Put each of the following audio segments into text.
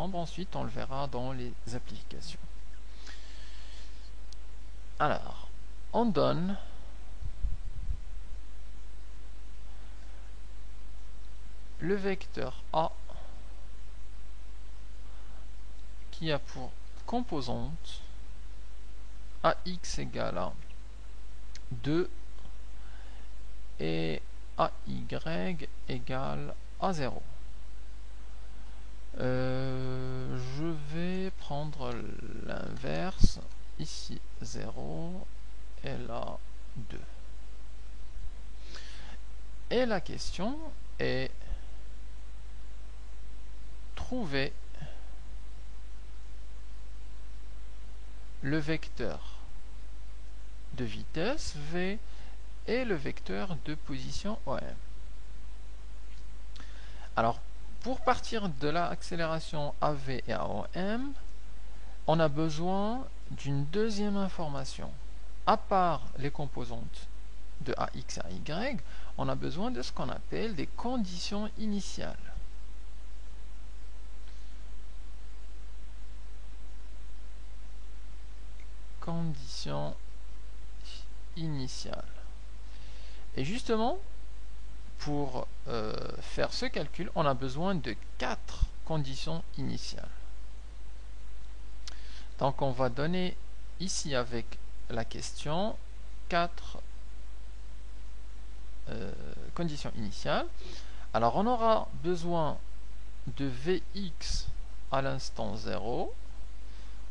nombre. Ensuite, on le verra dans les applications. Alors, on donne le vecteur A qui a pour composante AX égale à 2 et AY égale à 0. Je vais prendre l'inverse, ici 0 et là 2. Et la question est trouver le vecteur de vitesse V et le vecteur de position OM. Alors, pour partir de l'accélération AV et AOM, on a besoin d'une deuxième information. À part les composantes de AX et AY, on a besoin de ce qu'on appelle des conditions initiales. Conditions initiales. Et justement, pour faire ce calcul, on a besoin de 4 conditions initiales. Donc on va donner ici avec la question 4 conditions initiales. Alors on aura besoin de Vx à l'instant 0,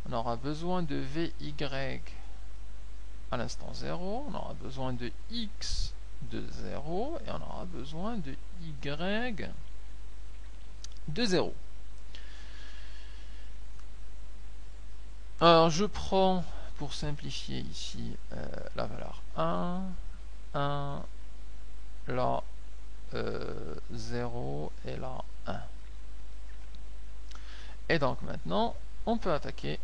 on aura besoin de Vy à l'instant 0, on aura besoin de x de 0 et on aura besoin de y de 0. Alors je prends pour simplifier ici la valeur 1, 1, là 0 et là 1. Et donc maintenant on peut attaquer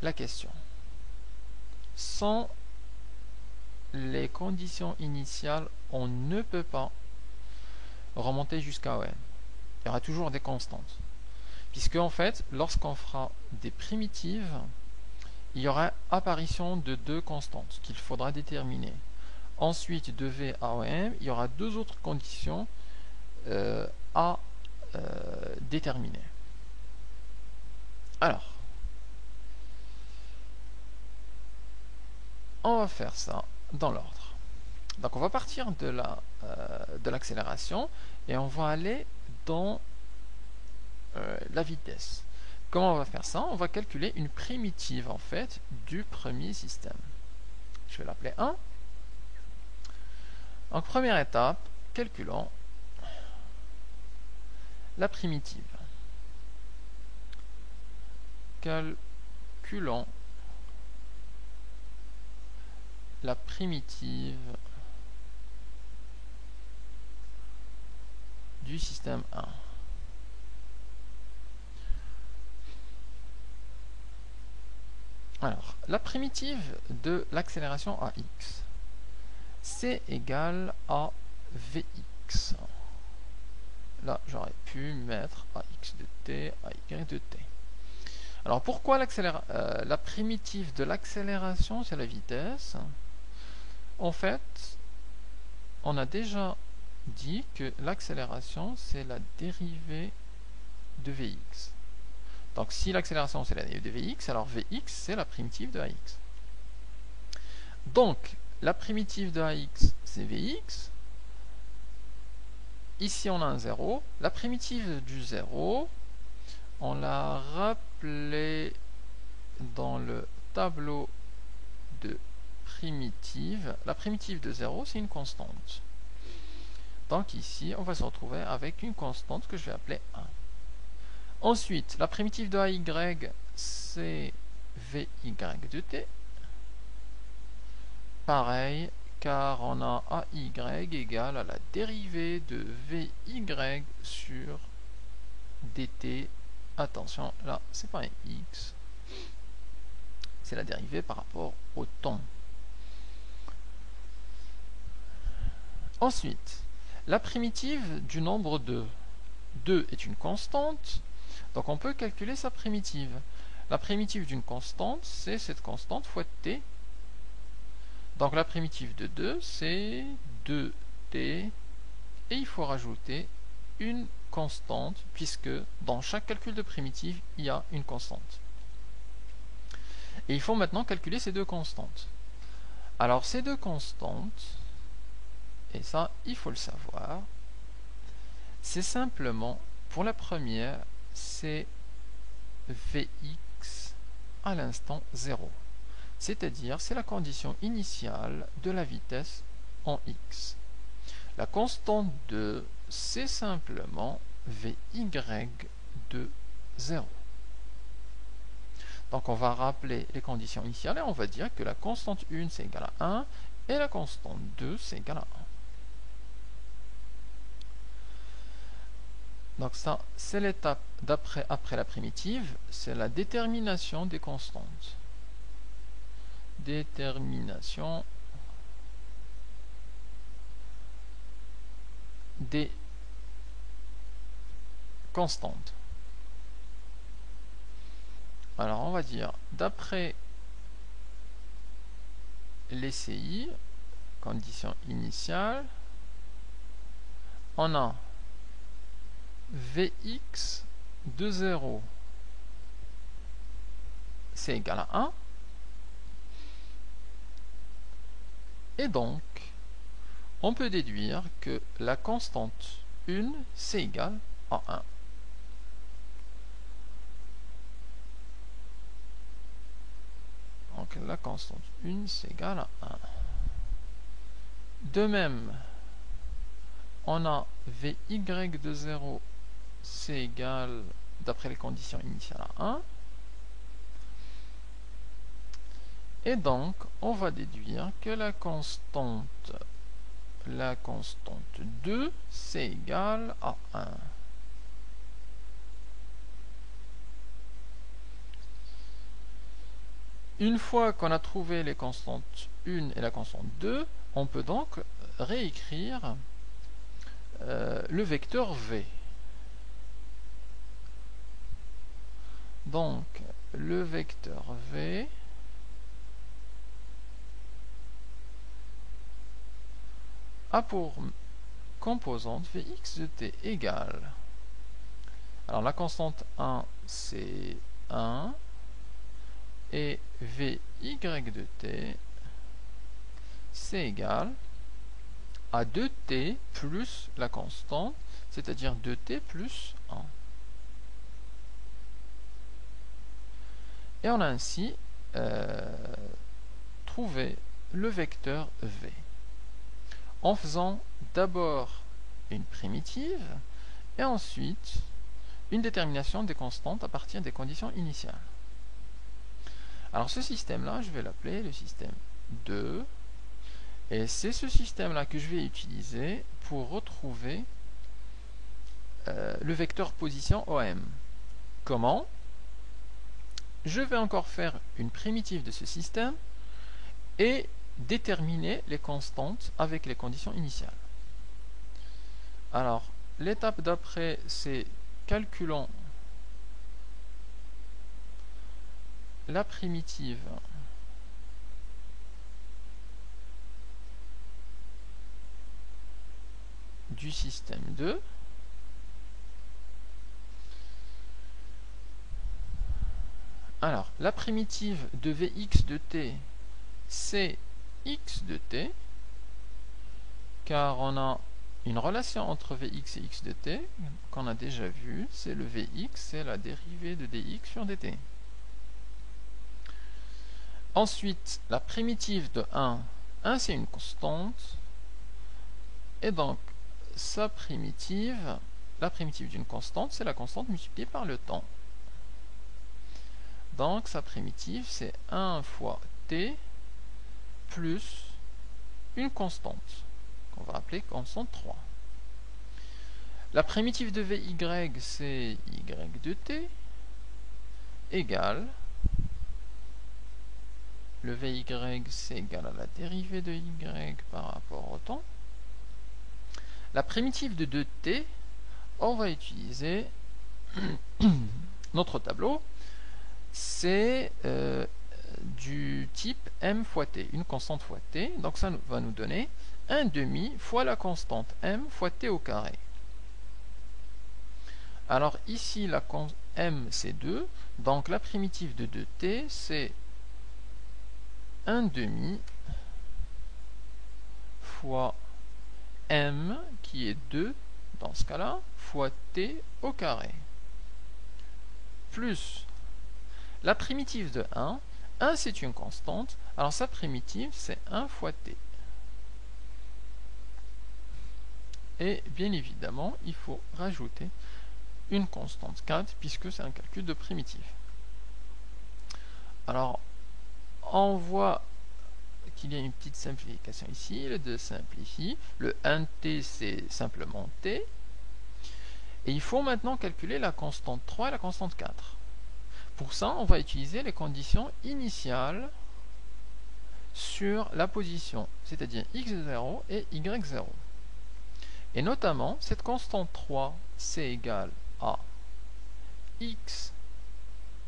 la question. Sans les conditions initiales, on ne peut pas remonter jusqu'à OM. Il y aura toujours des constantes. Puisque en fait, lorsqu'on fera des primitives, il y aura apparition de deux constantes qu'il faudra déterminer. Ensuite, de V à OM, il y aura deux autres conditions à déterminer. Alors, on va faire ça dans l'ordre. Donc on va partir de l'accélération et on va aller dans la vitesse. Comment on va faire ça? On va calculer une primitive en fait du premier système. Je vais l'appeler 1. Donc première étape, calculons la primitive. Calculons la primitive du système 1. Alors, la primitive de l'accélération AX, c'est égal à Vx. Là, j'aurais pu mettre AX de t, AY de t. Alors, pourquoi la primitive de l'accélération, c'est la vitesse? En fait, on a déjà dit que l'accélération, c'est la dérivée de Vx. Donc si l'accélération c'est la dérivée de Vx, alors Vx c'est la primitive de Ax. Donc la primitive de Ax c'est Vx. Ici on a un 0. La primitive du 0, on l'a rappelé dans le tableau de primitive. La primitive de 0 c'est une constante. Donc ici on va se retrouver avec une constante que je vais appeler 1. Ensuite, la primitive de AY, c'est Vy de t. Pareil, car on a AY égale à la dérivée de Vy sur dt. Attention, là, c'est pas un x. C'est la dérivée par rapport au temps. Ensuite, la primitive du nombre 2. 2 est une constante. Donc on peut calculer sa primitive. La primitive d'une constante, c'est cette constante fois t. Donc la primitive de 2, c'est 2t. Et il faut rajouter une constante, puisque dans chaque calcul de primitive, il y a une constante. Et il faut maintenant calculer ces deux constantes. Alors ces deux constantes, et ça, il faut le savoir, c'est simplement, pour la première, c'est Vx à l'instant 0. C'est-à-dire, c'est la condition initiale de la vitesse en x. La constante 2, c'est simplement Vy de 0. Donc on va rappeler les conditions initiales et on va dire que la constante 1 c'est égal à 1 et la constante 2 c'est égal à 1. Donc ça, c'est l'étape d'après, après la primitive, c'est la détermination des constantes. Détermination des constantes. Alors on va dire, d'après les CI, condition initiale, on a Vx de 0, c'est égal à 1. Et donc, on peut déduire que la constante 1, c'est égal à 1. Donc la constante 1, c'est égal à 1. De même, on a Vy de 0, c'est égal, d'après les conditions initiales, à 1. Et donc, on va déduire que la constante 2, c'est égal à 1. Une fois qu'on a trouvé les constantes 1 et la constante 2, on peut donc réécrire le vecteur V. Donc, le vecteur V a pour composante Vx de t égale. Alors, la constante 1, c'est 1. Et Vy de t, c'est égal à 2t plus la constante, c'est-à-dire 2t plus 1. Et on a ainsi trouvé le vecteur V en faisant d'abord une primitive et ensuite une détermination des constantes à partir des conditions initiales. Alors ce système-là, je vais l'appeler le système 2. Et c'est ce système-là que je vais utiliser pour retrouver le vecteur position OM. Comment? Je vais encore faire une primitive de ce système et déterminer les constantes avec les conditions initiales. Alors, l'étape d'après, c'est calculons la primitive du système 2. Alors, la primitive de Vx de t, c'est x de t, car on a une relation entre Vx et x de t, qu'on a déjà vu, c'est le Vx, c'est la dérivée de dx sur dt. Ensuite, la primitive de 1 c'est une constante, et donc, sa primitive, la primitive d'une constante, c'est la constante multipliée par le temps. Donc, sa primitive, c'est 1 fois t plus une constante, qu'on va appeler constante 3. La primitive de Vy, c'est y de t, égale, le Vy, c'est égal à la dérivée de y par rapport au temps. La primitive de 2t, on va utiliser notre tableau, c'est du type m fois t, une constante fois t. Donc ça va nous donner 1/2 fois la constante m fois t au carré. Alors ici, la m c'est 2, donc la primitive de 2t c'est 1/2 fois m qui est 2 dans ce cas-là, fois t au carré, plus la primitive de 1. 1 c'est une constante, alors sa primitive c'est 1 fois t. Et bien évidemment, il faut rajouter une constante 4 puisque c'est un calcul de primitive. Alors, on voit qu'il y a une petite simplification ici. Le 2 simplifie. Le 1t, c'est simplement t. Et il faut maintenant calculer la constante 3 et la constante 4. Pour ça, on va utiliser les conditions initiales sur la position, c'est-à-dire x0 et y0. Et notamment, cette constante 3, c'est égal à x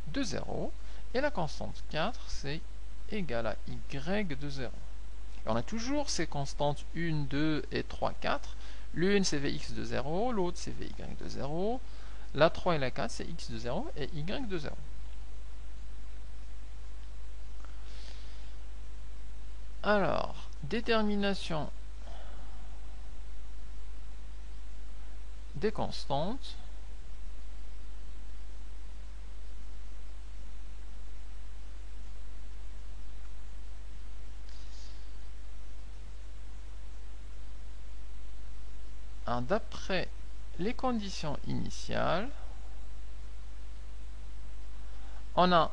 de 0, et la constante 4, c'est égal à y de 0. Et on a toujours ces constantes 1, 2 et 3, 4. L'une, c'est vx de 0, l'autre, c'est vy de 0. La 3 et la 4, c'est x de 0 et y de 0. Alors, détermination des constantes. D'après les conditions initiales, on a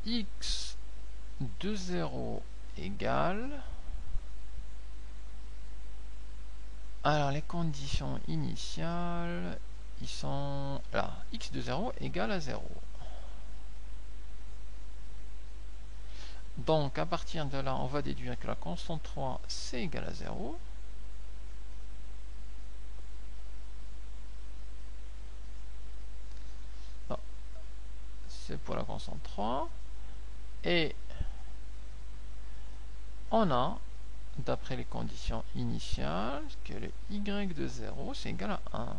x de 0 égale, alors les conditions initiales, ils sont là, x de 0 égale à 0. Donc à partir de là, on va déduire que la constante 3, c'est égal à 0. C'est pour la constante 3. Et on a, d'après les conditions initiales, que le y de 0, c'est égal à 1.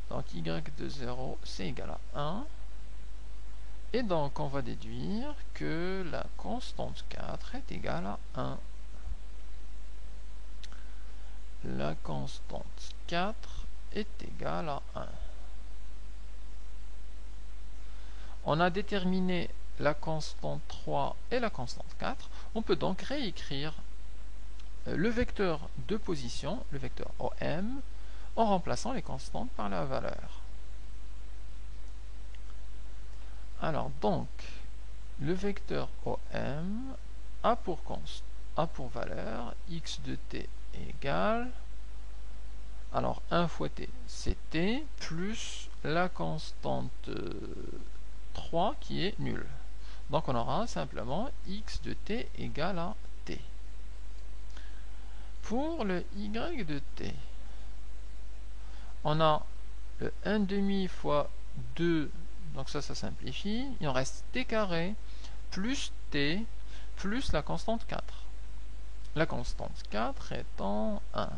Donc y de 0, c'est égal à 1. Et donc on va déduire que la constante 4 est égale à 1. La constante 4 est égale à 1. On a déterminé la constante 3 et la constante 4. On peut donc réécrire le vecteur de position, le vecteur OM, en remplaçant les constantes par la valeur. Alors donc, le vecteur OM a pour valeur x de t égale, alors 1 fois t, c'est t, plus la constante 3 qui est nulle. Donc on aura simplement x de t égale à t. Pour le y de t, on a le 1/2 fois 2, donc ça simplifie, il en reste t carré plus t plus la constante 4. La constante 4 étant 1.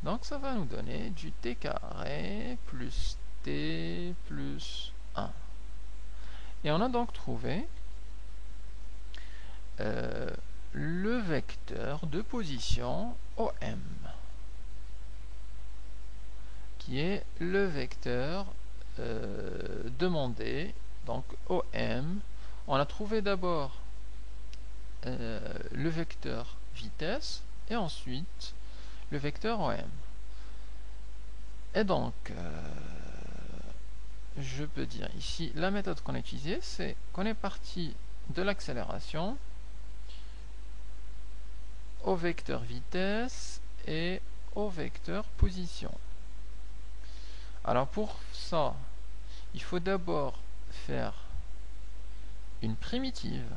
Donc ça va nous donner du t carré plus t plus 1. Et on a donc trouvé le vecteur de position OM, qui est le vecteur demandé. Donc OM, on a trouvé d'abord le vecteur vitesse et ensuite le vecteur OM. Et donc, je peux dire ici, la méthode qu'on a utilisée, c'est qu'on est parti de l'accélération au vecteur vitesse et au vecteur position. Alors pour ça, il faut d'abord faire une primitive